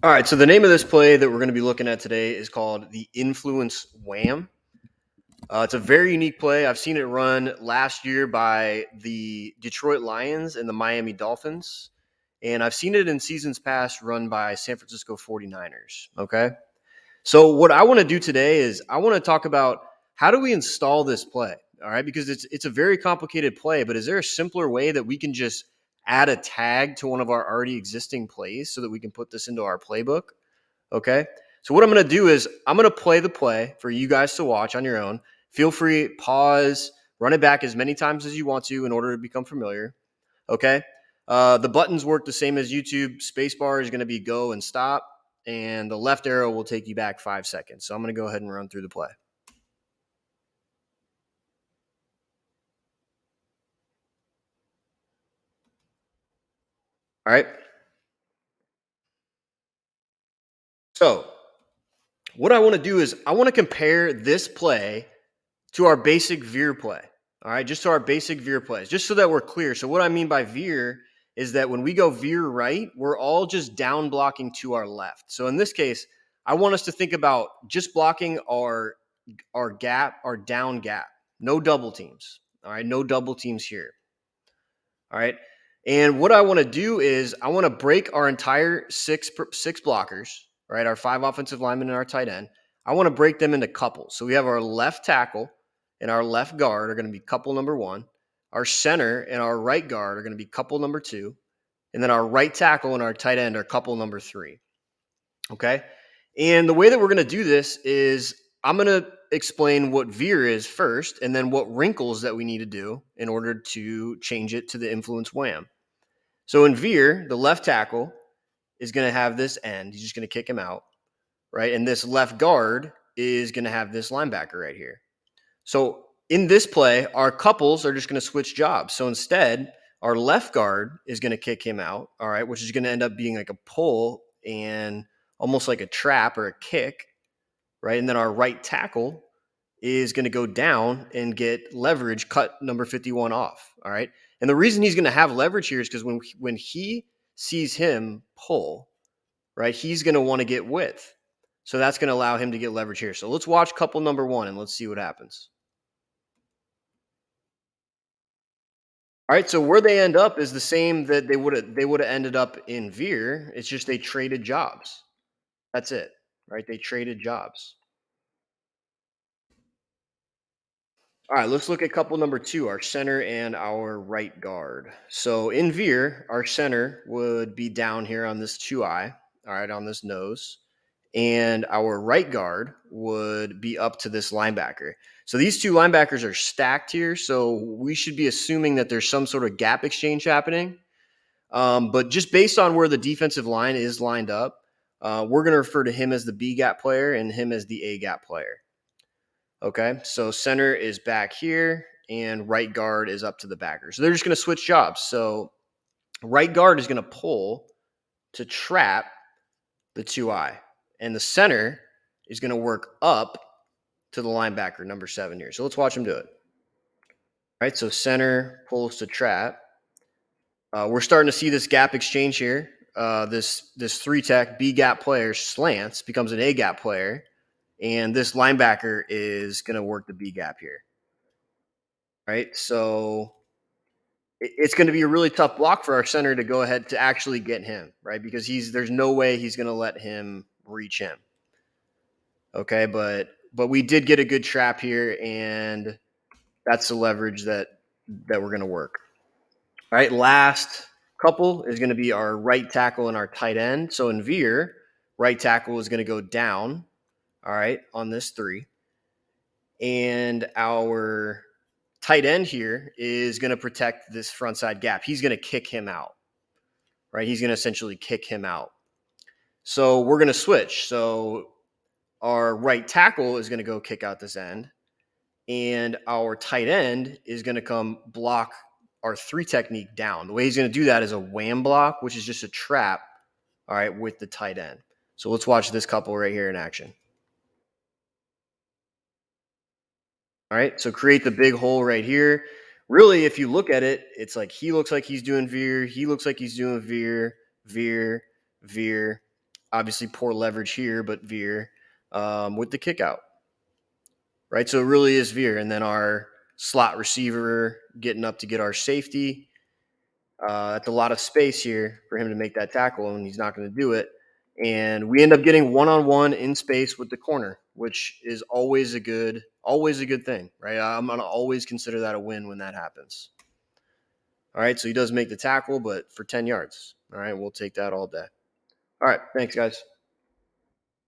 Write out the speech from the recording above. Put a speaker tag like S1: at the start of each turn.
S1: All right, so the name of this play that we're going to be looking at today is called the Influence Wham. It's a very unique play. I've seen it run last year by the Detroit Lions and the Miami Dolphins, and I've seen it in seasons past run by San Francisco 49ers. Okay, so what I want to do today is I want to talk about how do we install this play. All right, because it's a very complicated play, but is there a simpler way that we can just add a tag to one of our already existing plays so that we can put this into our playbook? Okay. So what I'm going to do is I'm going to play the play for you guys to watch on your own. Feel free, pause, run it back as many times as you want to in order to become familiar. Okay. The buttons work the same as YouTube. Spacebar is going to be go and stop, and the left arrow will take you back 5 seconds. So I'm going to go ahead and run through the play. All right. So what I want to do is I want to compare this play to our basic Veer play. All right, just to our basic Veer plays, just so that we're clear. So what I mean by Veer is that when we go Veer right, we're all just down blocking to our left. So in this case, I want us to think about just blocking our gap, our down gap. No double teams. All right, no double teams here. All right. And what I want to do is I want to break our entire six blockers, right? Our five offensive linemen and our tight end. I want to break them into couples. So we have our left tackle and our left guard are going to be couple number one. Our center and our right guard are going to be couple number two. And then our right tackle and our tight end are couple number three. Okay. And the way that we're going to do this is I'm going to explain what Veer is first and then what wrinkles that we need to do in order to change it to the influence Wham. So in Veer, the left tackle is going to have this end. He's just going to kick him out, right? And this left guard is going to have this linebacker right here. So in this play, our couples are just going to switch jobs. So instead, our left guard is going to kick him out, all right, which is going to end up being like a pull and almost like a trap or a kick, right? And then our right tackle is going to go down and get leverage, cut number 51 off, all right? And the reason he's going to have leverage here is because when he sees him pull, right, he's going to want to get width. So that's going to allow him to get leverage here. So let's watch couple number one and let's see what happens. All right, so where they end up is the same that they would have ended up in Veer. It's just they traded jobs. That's it, right? They traded jobs. All right, let's look at couple number two, our center and our right guard. So in Veer, our center would be down here on this 2i, all right, on this nose. And our right guard would be up to this linebacker. So these two linebackers are stacked here. So we should be assuming that there's some sort of gap exchange happening. But just based on where the defensive line is lined up, we're going to refer to him as the B gap player and him as the A gap player. Okay, so center is back here and right guard is up to the backer. So they're just going to switch jobs. So right guard is going to pull to trap the 2i, and the center is going to work up to the linebacker, number 7 here. So let's watch him do it. All right, so center pulls to trap. We're starting to see this gap exchange here. This three tech B gap player slants becomes an A gap player, and this linebacker is going to work the B gap here. Right, so it's going to be a really tough block for our center to go ahead to actually get him, right? Because there's no way he's going to let him reach him. Okay, but we did get a good trap here, and that's the leverage that we're going to work. All right, last couple is going to be our right tackle and our tight end. So in Veer, right tackle is going to go down, all right, on this 3. And our tight end here is going to protect this front side gap. He's going to kick him out, right? He's going to essentially kick him out. So we're going to switch. So our right tackle is going to go kick out this end, and our tight end is going to come block our 3 technique down. The way he's going to do that is a wham block, which is just a trap, all right, with the tight end. So let's watch this couple right here in action. All right, so create the big hole right here. Really, if you look at it, it's like he looks like he's doing Veer, he looks like he's doing Veer, Veer, Veer, Obviously, poor leverage here, but Veer with the kick out, right? So it really is Veer. And then our slot receiver getting up to get our safety. That's a lot of space here for him to make that tackle, and he's not going to do it. And we end up getting one-on-one in space with the corner, which is always a good thing, right? I'm going to always consider that a win when that happens. All right, so he does make the tackle, but for 10 yards. All right, we'll take that all day. All right, thanks, guys.